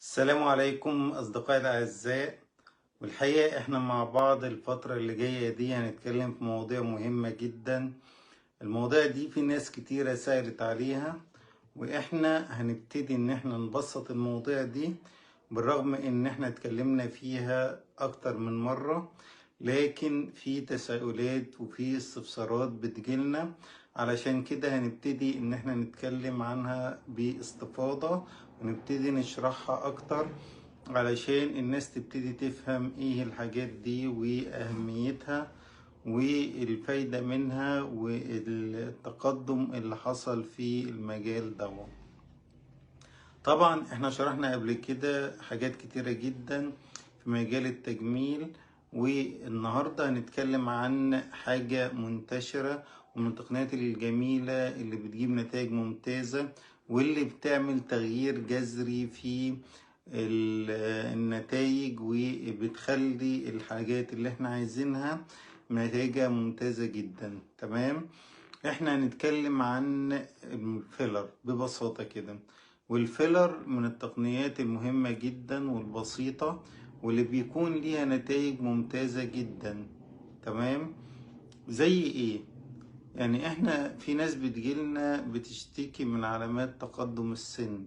السلام عليكم أصدقائي الأعزاء. والحقيقة إحنا مع بعض الفترة اللي جاية دي هنتكلم في مواضيع مهمة جدا. المواضيع دي في ناس كتيرة سألت عليها، وإحنا هنبتدي إن إحنا نبسط المواضيع دي بالرغم إن إحنا اتكلمنا فيها أكتر من مرة، لكن في تساؤلات وفي استفسارات بتجيلنا. علشان كده هنبتدي إن إحنا نتكلم عنها باستفاضة ونبتدي نشرحها أكتر علشان الناس تبتدي تفهم ايه الحاجات دي واهميتها والفايدة منها والتقدم اللي حصل في المجال ده. طبعا احنا شرحنا قبل كده حاجات كتيرة جدا في مجال التجميل، والنهاردة هنتكلم عن حاجة منتشرة ومن التقنيات الجميلة اللي بتجيب نتائج ممتازة واللي بتعمل تغيير جذري في النتائج وبتخلي الحاجات اللي احنا عايزينها نتائجها ممتازة جدا. تمام، احنا هنتكلم عن الفيلر ببساطة كده. والفيلر من التقنيات المهمة جدا والبسيطة واللي بيكون ليها نتائج ممتازة جدا. تمام، زي ايه؟ يعني احنا في ناس بتجيلنا بتشتكي من علامات تقدم السن،